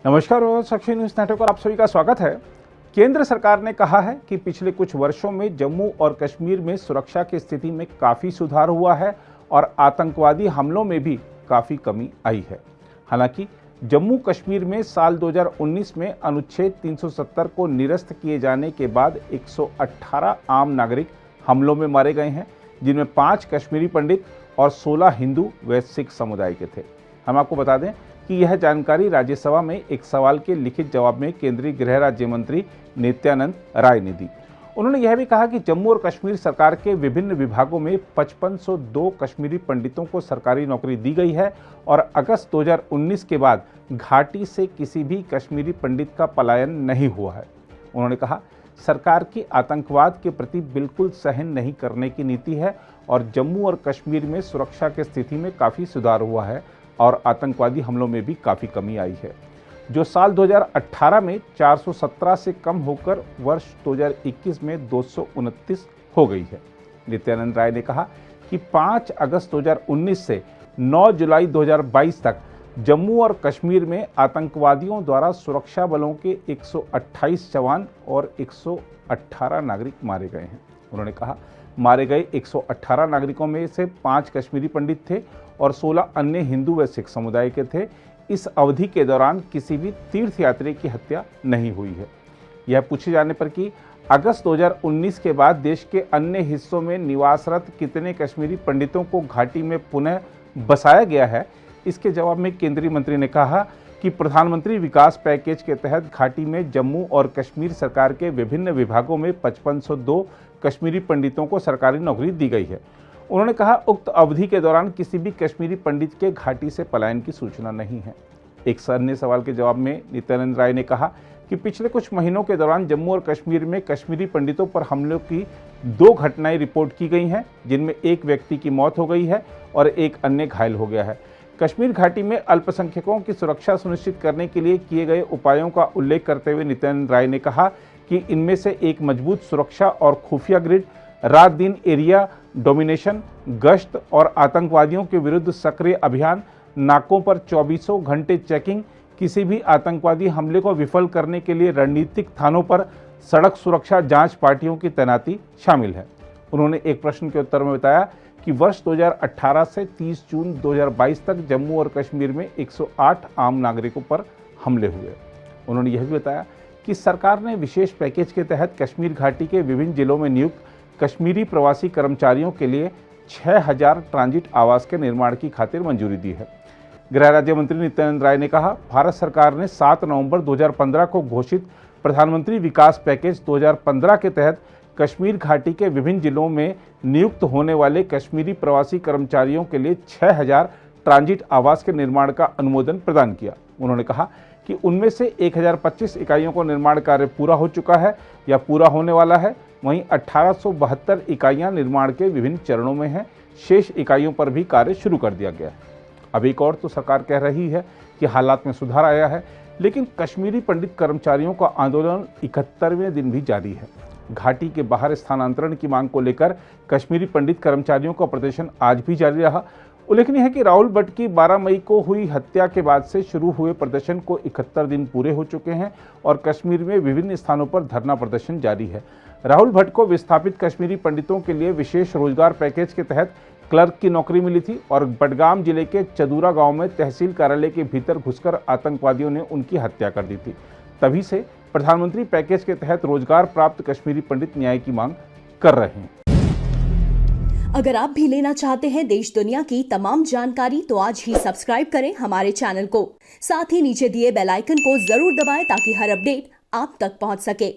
नमस्कार और साक्षी news network पर आप सभी का स्वागत है। केंद्र सरकार ने कहा है कि पिछले कुछ वर्षों में जम्मू और कश्मीर में सुरक्षा की स्थिति में काफ़ी सुधार हुआ है और आतंकवादी हमलों में भी काफ़ी कमी आई है। हालांकि जम्मू कश्मीर में साल 2019 में अनुच्छेद 370 को निरस्त किए जाने के बाद 118 आम नागरिक हमलों में मारे गए हैं, जिनमें 5 कश्मीरी पंडित और 16 हिंदू व सिख समुदाय के थे। हम आपको बता दें कि यह जानकारी राज्यसभा में एक सवाल के लिखित जवाब में केंद्रीय गृह राज्य मंत्री नित्यानंद राय ने दी। उन्होंने यह भी कहा कि जम्मू और कश्मीर सरकार के विभिन्न विभागों में 5502 कश्मीरी पंडितों को सरकारी नौकरी दी गई है और अगस्त 2019 के बाद घाटी से किसी भी कश्मीरी पंडित का पलायन नहीं हुआ है। उन्होंने कहा, सरकार की आतंकवाद के प्रति बिल्कुल सहन नहीं करने की नीति है और जम्मू और कश्मीर में सुरक्षा की स्थिति में काफ़ी सुधार हुआ है और आतंकवादी हमलों में भी काफ़ी कमी आई है, जो साल 2018 में 417 से कम होकर वर्ष 2021 में 229 हो गई है। नित्यानंद राय ने कहा कि 5 अगस्त 2019 से 9 जुलाई 2022 तक जम्मू और कश्मीर में आतंकवादियों द्वारा सुरक्षा बलों के 128 जवान और 118 नागरिक मारे गए हैं। उन्होंने कहा, मारे गए 118 नागरिकों में से 5 कश्मीरी पंडित थे और 16 अन्य हिंदू व सिख समुदाय के थे। इस अवधि के दौरान किसी भी तीर्थयात्री की हत्या नहीं हुई है। यह पूछे जाने पर कि अगस्त 2019 के बाद देश के अन्य हिस्सों में निवासरत कितने कश्मीरी पंडितों को घाटी में पुनः बसाया गया है, इसके जवाब में केंद्रीय मंत्री ने कहा कि प्रधानमंत्री विकास पैकेज के तहत घाटी में जम्मू और कश्मीर सरकार के विभिन्न विभागों में 5502 कश्मीरी पंडितों को सरकारी नौकरी दी गई है। उन्होंने कहा, उक्त अवधि के दौरान किसी भी कश्मीरी पंडित के घाटी से पलायन की सूचना नहीं है। एक अन्य सवाल के जवाब में नित्यानंद राय ने कहा कि पिछले कुछ महीनों के दौरान जम्मू और कश्मीर में कश्मीरी पंडितों पर हमलों की 2 घटनाएं रिपोर्ट की गई हैं, जिनमें एक व्यक्ति की मौत हो गई है और एक अन्य घायल हो गया है। कश्मीर घाटी में अल्पसंख्यकों की सुरक्षा सुनिश्चित करने के लिए किए गए उपायों का उल्लेख करते हुए नित्यानंद राय ने कहा कि इनमें से एक मजबूत सुरक्षा और खुफिया ग्रिड, रात दिन एरिया डोमिनेशन, गश्त और आतंकवादियों के विरुद्ध सक्रिय अभियान, नाकों पर 24 घंटे चेकिंग, किसी भी आतंकवादी हमले को विफल करने के लिए रणनीतिक थानों पर सड़क सुरक्षा जांच पार्टियों की तैनाती शामिल है। उन्होंने एक प्रश्न के उत्तर में बताया कि वर्ष 2018 से 30 जून 2022 तक जम्मू और कश्मीर में 108 आम नागरिकों पर हमले हुए। उन्होंने यह भी बताया कि सरकार ने विशेष पैकेज के तहत कश्मीर घाटी के विभिन्न जिलों में नियुक्त कश्मीरी प्रवासी कर्मचारियों के लिए 6000 ट्रांजिट आवास के निर्माण की खातिर मंजूरी दी है। गृह राज्य मंत्री नित्यानंद राय ने कहा, भारत सरकार ने 7 नवंबर 2015 को घोषित प्रधानमंत्री विकास पैकेज 2015 के तहत कश्मीर घाटी के विभिन्न जिलों में नियुक्त होने वाले कश्मीरी प्रवासी कर्मचारियों के लिए 6000 ट्रांजिट आवास के निर्माण का अनुमोदन प्रदान किया। उन्होंने कहा कि उनमें से 1025 इकाइयों का निर्माण कार्य पूरा हो चुका है या पूरा होने वाला है। वहीं 1872 इकाइयां निर्माण के विभिन्न चरणों में हैं। शेष इकाइयों पर भी कार्य शुरू कर दिया गया है। अब एक और तो सरकार कह रही है कि हालात में सुधार आया है, लेकिन कश्मीरी पंडित कर्मचारियों का आंदोलन 71वें दिन भी जारी है। घाटी के बाहर स्थानांतरण की मांग को लेकर कश्मीरी पंडित कर्मचारियों का प्रदर्शन आज भी जारी रहा। उल्लेखनीय है कि राहुल भट्ट की 12 मई को हुई हत्या के बाद से शुरू हुए प्रदर्शन को 71 दिन पूरे हो चुके हैं और कश्मीर में विभिन्न स्थानों पर धरना प्रदर्शन जारी है। राहुल भट्ट को विस्थापित कश्मीरी पंडितों के लिए विशेष रोजगार पैकेज के तहत क्लर्क की नौकरी मिली थी और बडगाम जिले के चदूरा गांव में तहसील कार्यालय के भीतर घुसकर आतंकवादियों ने उनकी हत्या कर दी थी। तभी से प्रधानमंत्री पैकेज के तहत रोजगार प्राप्त कश्मीरी पंडित न्याय की मांग कर रहे हैं। अगर आप भी लेना चाहते हैं देश दुनिया की तमाम जानकारी, तो आज ही सब्सक्राइब करें हमारे चैनल को। साथ ही नीचे दिए बेल आइकन को जरूर दबाएं ताकि हर अपडेट आप तक पहुंच सके।